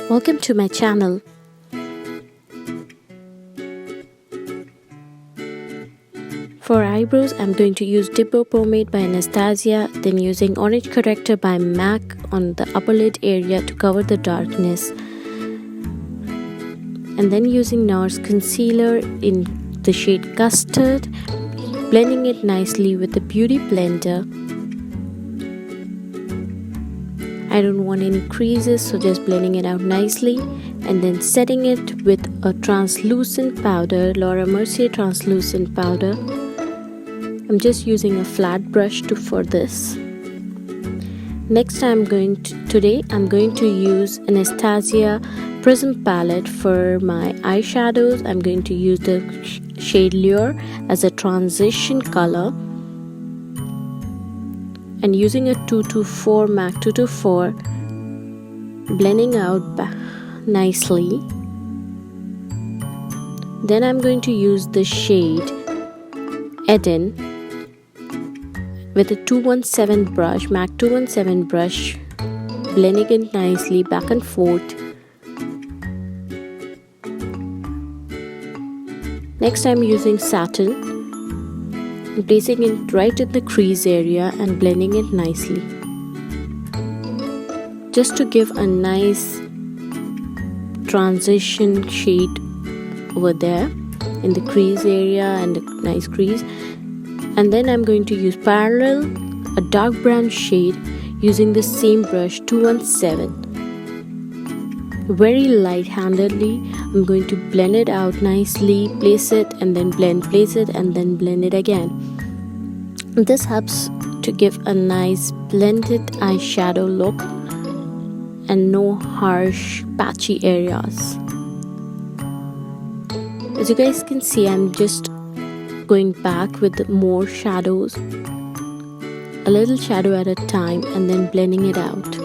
Welcome to my channel. For eyebrows, I'm going to use Dippo Pomade by Anastasia, then using Orange Corrector by MAC on the upper lid area to cover the darkness. And then using Nars Concealer in the shade Custard, blending it nicely with the Beauty Blender. I don't want any creases, so just blending it out nicely and then setting it with a translucent powder, Laura Mercier translucent powder. I'm just using a flat brush for this. Next today I'm going to use Anastasia Prism palette for my eyeshadows. I'm going to use the shade Lauder as a transition color and using a 224 MAC 224, blending out nicely. Then I'm going to use the shade Eden with a 217 brush, MAC 217 brush, blending it nicely back and forth. Next I'm using Satin, placing it right in the crease area and blending it nicely, just to give a nice transition shade over there in the crease area and a nice crease. And then I'm going to use Parallel, a dark brown shade, using the same brush 217. Very light-handedly, I'm going to blend it out nicely, place it and then blend, place it and then blend it again. This helps to give a nice blended eyeshadow look and no harsh patchy areas. As you guys can see, I'm just going back with more shadows, a little shadow at a time, and then blending it out.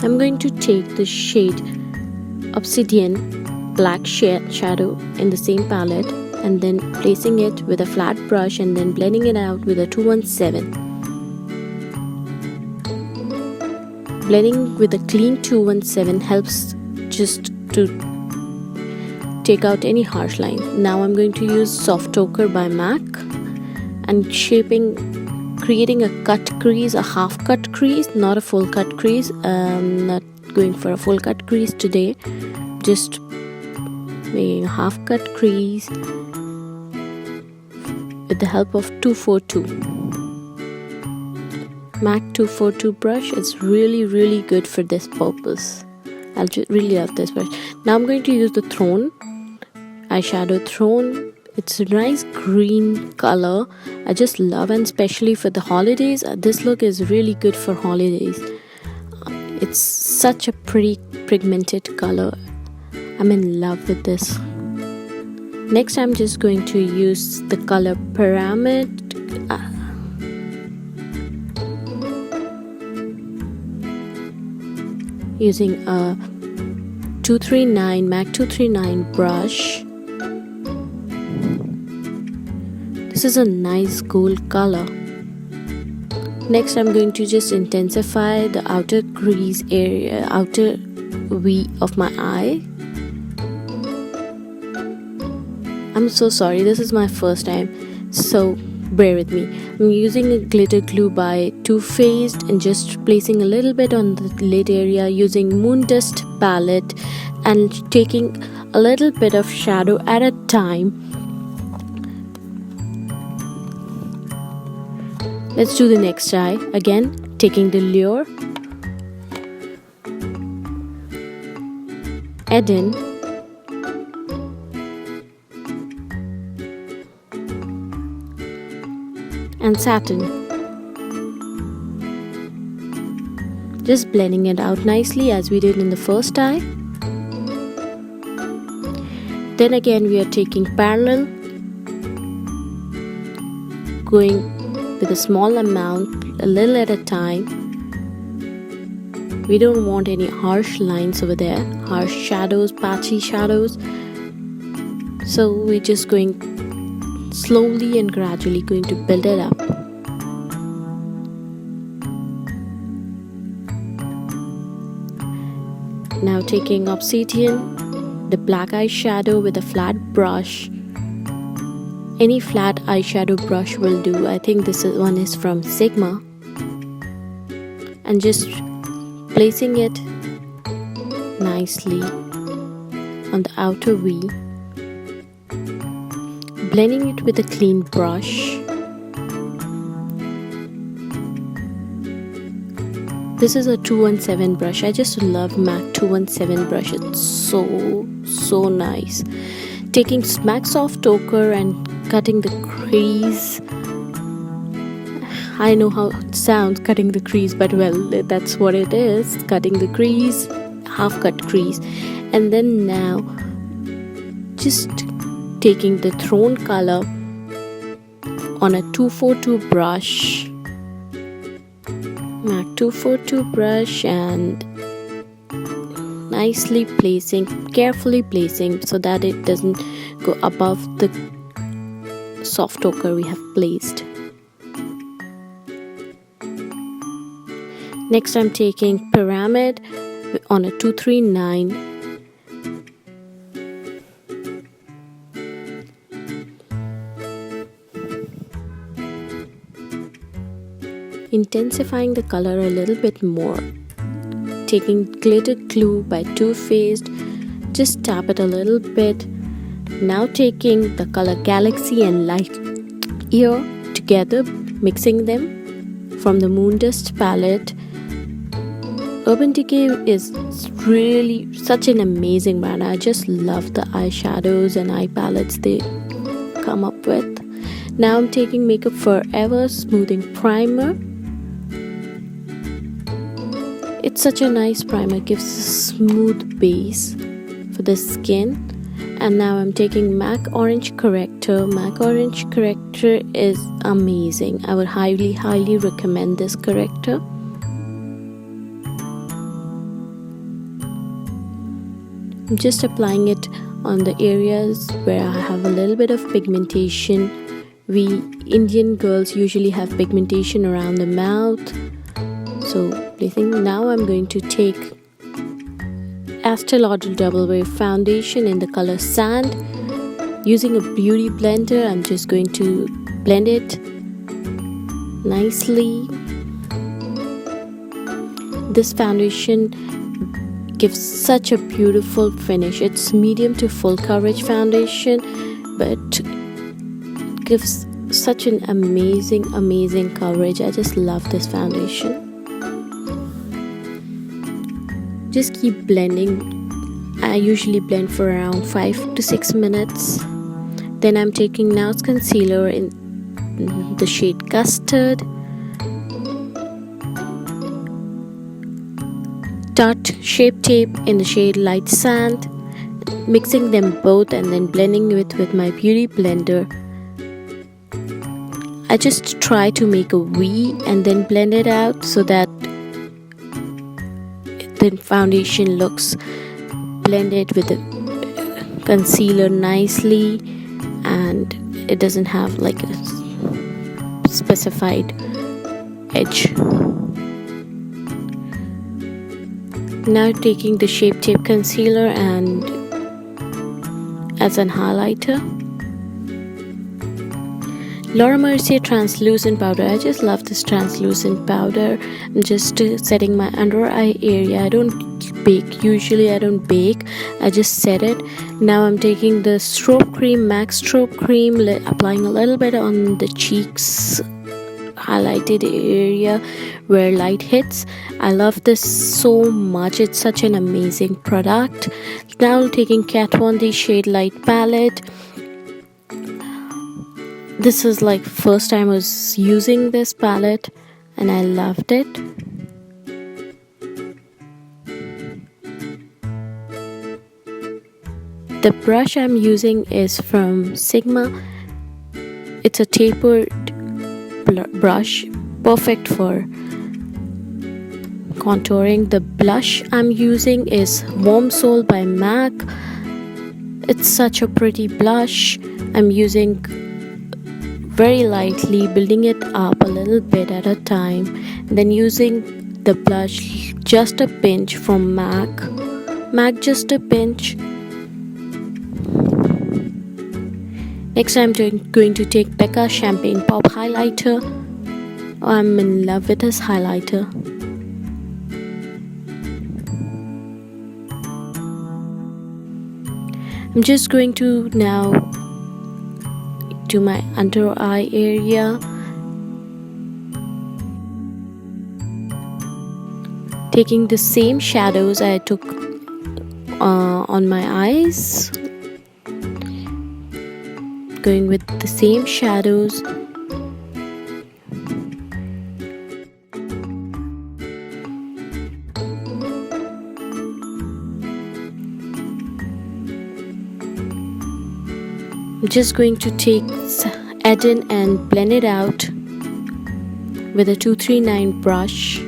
I'm going to take the shade Obsidian black shadow in the same palette and then placing it with a flat brush and then blending it out with a 217. Blending with a clean 217 helps just to take out any harsh lines. Now I'm going to use Soft Ochre by MAC and creating a cut crease, a half cut crease, not a full cut crease. I'm not going for a full cut crease today, just making a half cut crease with the help of 242. MAC 242 brush is really good for this purpose. I really love this brush. Now I'm going to use the Throne eyeshadow Throne. It's a nice green color. I just love, and especially for the holidays, this look is really good for holidays. It's such a pretty pigmented color. I'm in love with this. Next I'm just going to use the color Pyramid. Using a 239 MAC 239 brush. This is a nice gold color. Next I'm going to just intensify the outer crease area, outer V of my eye. I'm so sorry, this is my first time, so bear with me. I'm using a glitter glue by Too Faced and just placing a little bit on the lid area using Moondust palette and taking a little bit of shadow at a time. Let's do the next eye. Again, taking the Lauder, Eden, and Satin. Just blending it out nicely as we did in the first eye. Then again we are taking Parallel, going with a small amount, a little at a time. We don't want any harsh lines over there, harsh shadows, patchy shadows. So we're just going slowly and gradually going to build it up. Now taking Obsidian, the black eyeshadow with a flat brush. Any flat eyeshadow brush will do. I think this one is from Sigma. And just placing it nicely on the outer V. Blending it with a clean brush. This is a 217 brush. I just love MAC 217 brush. It's so nice. Taking MAC Soft Ochre and cutting the crease. I know how it sounds, cutting the crease, but well, that's what it is. Cutting the crease, half cut crease. And then now just taking the Throne color on a 242 brush. MAC 242 brush, and nicely placing, carefully placing so that it doesn't go above the soft ochre we have placed. Next I'm taking Pyramid on a 239. Intensifying the color a little bit more. Taking Glitter Glue by Too Faced, just tap it a little bit. Now taking the color Galaxy and Light Year together, mixing them from the Moondust palette. Urban Decay is really such an amazing brand. I just love the eyeshadows and eye palettes they come up with. Now I'm taking Makeup Forever Smoothing Primer. It's such a nice primer, gives a smooth base for the skin. And now I'm taking MAC Orange Corrector. MAC Orange Corrector is amazing. I would highly recommend this corrector. I'm just applying it on the areas where I have a little bit of pigmentation. We Indian girls usually have pigmentation around the mouth. So now I'm going to take Estee Lauder Double Wear Foundation in the color Sand. Using a beauty blender, I'm just going to blend it nicely. This foundation gives such a beautiful finish. It's medium to full coverage foundation, but it gives such an amazing coverage. I just love this foundation. Just keep blending. I usually blend for around 5 to 6 minutes. Then I'm taking Nars concealer in the shade Custard, Tarte Shape Tape in the shade Light Sand, mixing them both and then blending it with my beauty blender. I just try to make a V and then blend it out so that the foundation looks blended with the concealer nicely and it doesn't have like a specified edge. Now taking the Shape Tape concealer and as an highlighter, Laura Mercier translucent powder. I just love this translucent powder. I'm just setting my under eye area. I don't bake. Usually I don't bake. I just set it. Now I'm taking the strobe cream, MAC strobe cream, applying a little bit on the cheeks, highlighted area where light hits. I love this so much. It's such an amazing product. Now taking Kat Von D shade Light palette. This is like first time I was using this palette and I loved it. The brush I'm using is from Sigma. It's a tapered brush, perfect for contouring. The blush I'm using is Warm Soul by MAC. It's such a pretty blush. I'm using very lightly, building it up a little bit at a time, then using the blush just a pinch from MAC MAC just a pinch. Next I'm going to take Becca Champagne Pop Highlighter. I'm in love with this highlighter. I'm just going to now do my under eye area. Taking the same shadows I took on my eyes. Going with the same shadows. I'm just going to take Eden and blend it out with a 239 brush.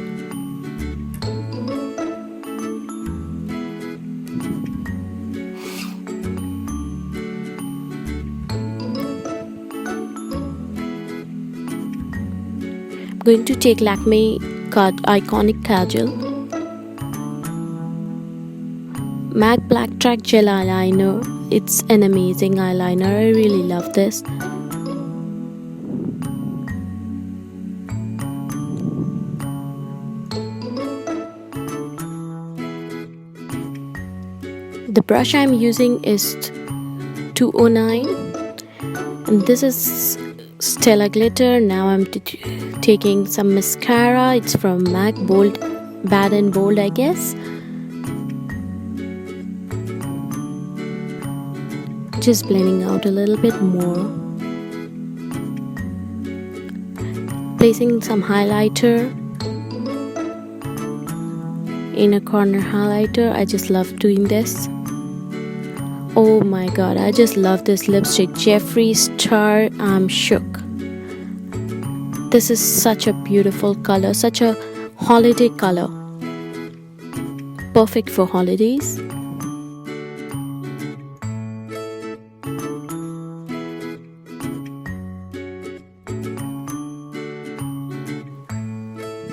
I'm going to take Lakme Iconic Kajal, MAC Black Track Gel Eyeliner. It's an amazing eyeliner. I really love this. The brush I'm using is 209 and this is Stella Glitter. Now I'm taking some mascara. It's from MAC Bold, Bad and Bold, I guess. Just blending out a little bit more. Placing some highlighter. Inner corner highlighter. I just love doing this. Oh my god, I just love this lipstick. Jeffree Star. I'm shook. This is such a beautiful color. Such a holiday color. Perfect for holidays.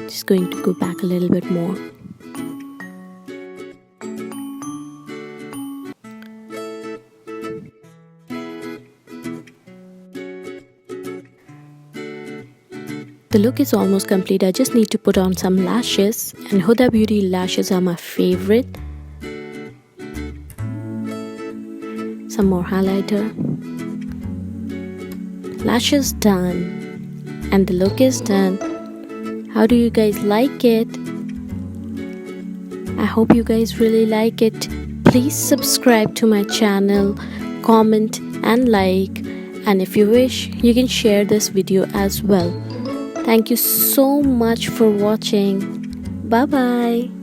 Just going to go back a little bit more. The look is almost complete. I just need to put on some lashes, and Huda Beauty lashes are my favorite. Some more highlighter. Lashes done, and the look is done. How do you guys like it? I hope you guys really like it. Please subscribe to my channel, comment and like, and if you wish, you can share this video as well. Thank you so much for watching. Bye bye.